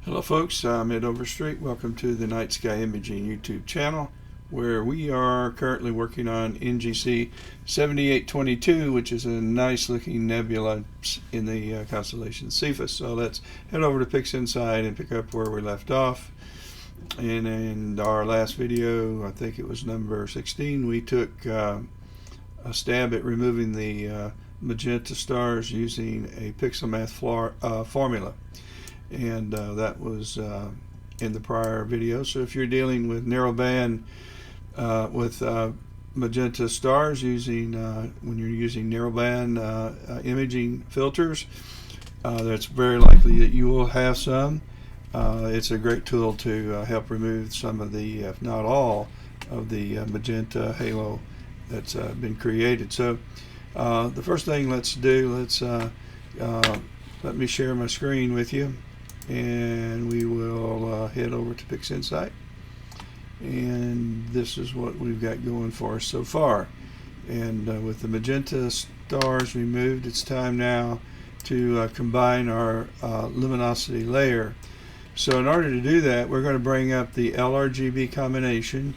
Hello folks, I'm Ed Overstreet. Welcome to the Night Sky Imaging YouTube channel, where we are currently working on NGC 7822, which is a nice looking nebula in the constellation Cephus. So let's head over to PixInsight and pick up where we left off. And in our last video, I think it was number 16, we took a stab at removing the magenta stars using a pixel math formula. And that was in the prior video. So if you're dealing with narrowband with magenta stars using when you're using narrowband imaging filters, that's very likely that you will have some. It's a great tool to help remove some of the, if not all, of the magenta halo that's been created. So the first thing let's do, let me share my screen with you, and we will head over to PixInsight, and this is what we've got going for us so far. And with the magenta stars removed, it's time now to combine our luminosity layer. So in order to do that, we're going to bring up the LRGB combination,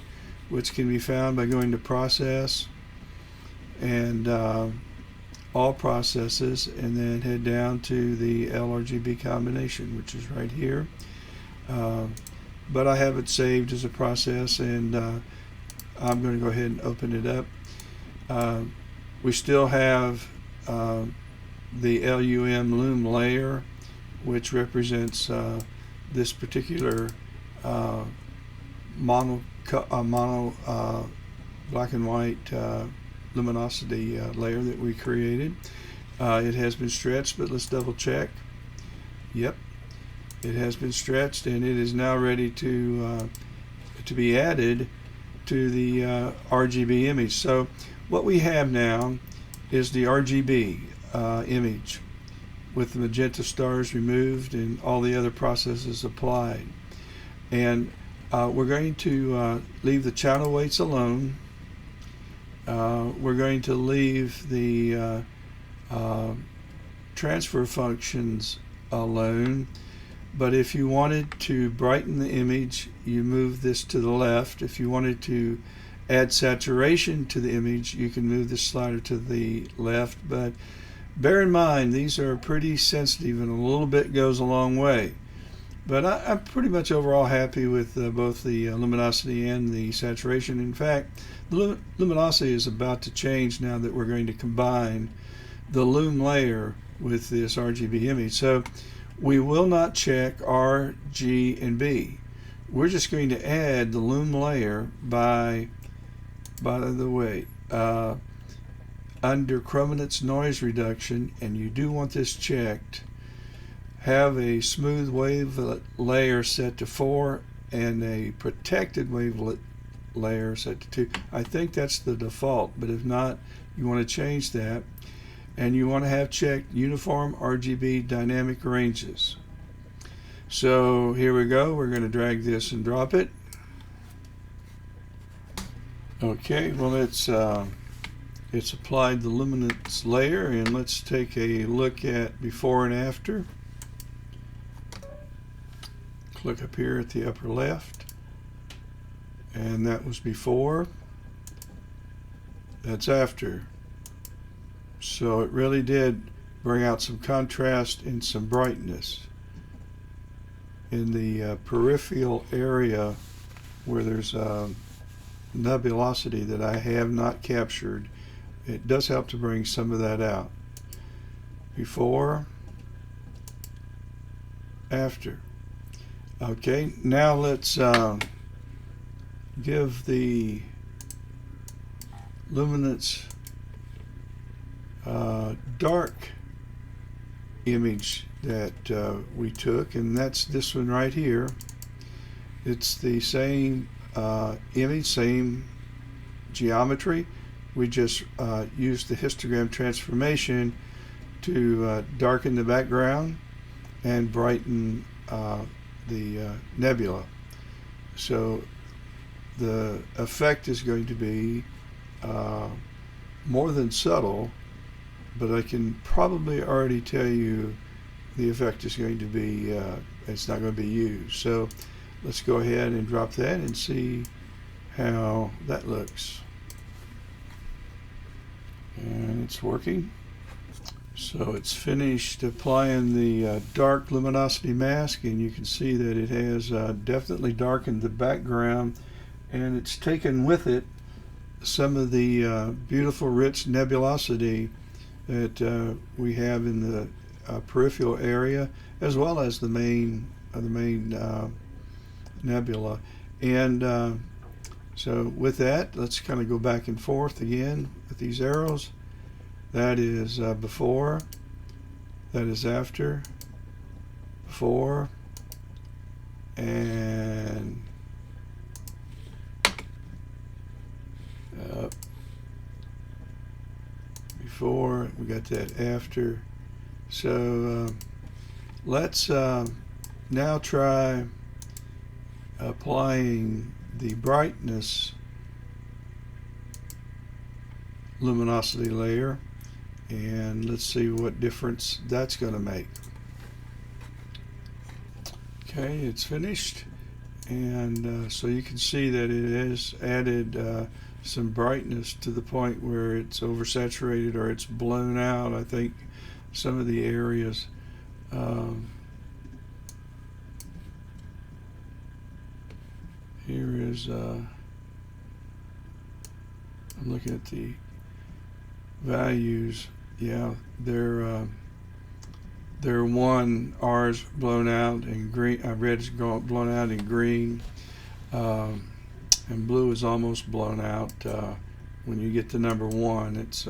which can be found by going to Process and All Processes, and then head down to the LRGB combination, which is right here. But I have it saved as a process, and I'm going to go ahead and open it up. We still have the LUM loom layer, which represents this particular mono black and white luminosity layer that we created. It has been stretched, but let's double check. Yep, it has been stretched, and it is now ready to be added to the RGB image. So what we have now is the RGB image with the magenta stars removed and all the other processes applied. And we're going to leave the channel weights alone. We're going to leave the transfer functions alone, but if you wanted to brighten the image, you move this to the left. If you wanted to add saturation to the image, you can move this slider to the left, but bear in mind these are pretty sensitive, and a little bit goes a long way. But I'm pretty much overall happy with both the luminosity and the saturation. In fact, the luminosity is about to change now that we're going to combine the loom layer with this RGB image. So we will not check R, G, and B. We're just going to add the loom layer by the way, under chrominance noise reduction, and you do want this checked, have a smooth wavelet layer set to 4 and a protected wavelet layer set to 2. I think that's the default, but if not, you want to change that. And you want to have checked uniform RGB dynamic ranges. So here we go. We're going to drag this and drop it. Okay, well it's applied the luminance layer, and let's take a look at before and after. Click up here at the upper left, and that was before. That's after. So it really did bring out some contrast and some brightness in the peripheral area where there's nebulosity that I have not captured. It does help to bring some of that out. Before, after. Okay, now let's give the luminance dark image that we took, and that's this one right here. It's the same image, same geometry. We just used the histogram transformation to darken the background and brighten the nebula. So the effect is going to be more than subtle, but I can probably already tell you the effect is going to be, it's not going to be used. So let's go ahead and drop that and see how that looks. And it's working. So it's finished applying the dark luminosity mask, and you can see that it has definitely darkened the background, and it's taken with it some of the beautiful rich nebulosity that we have in the peripheral area, as well as the main nebula. And so with that, let's kind of go back and forth again with these arrows. That is before, that is after, before, and before, we got that after. So let's now try applying the brightness luminosity layer, and let's see what difference that's going to make. Okay, it's finished, and so you can see that it has added some brightness to the point where it's oversaturated or it's blown out. I think some of the areas here is I'm looking at the values. Yeah, they're one R's blown out in green, red's blown out in green, and blue is almost blown out. When you get to number 1, it's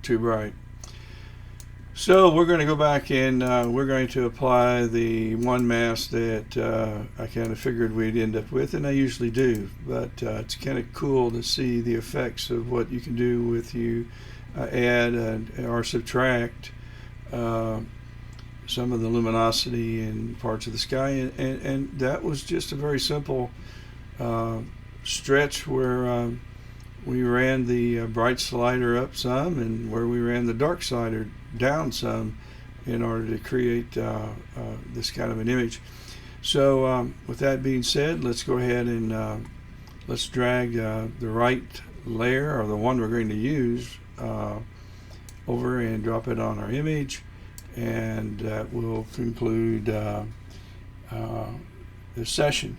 too bright. So we're going to go back and we're going to apply the one mask that I kind of figured we'd end up with, and I usually do, but it's kind of cool to see the effects of what you can do with you add or subtract some of the luminosity in parts of the sky, and that was just a very simple stretch where we ran the bright slider up some and where we ran the dark slider down some in order to create this kind of an image. So with that being said, let's go ahead and let's drag the right layer, or the one we're going to use, over and drop it on our image, and that will conclude the session.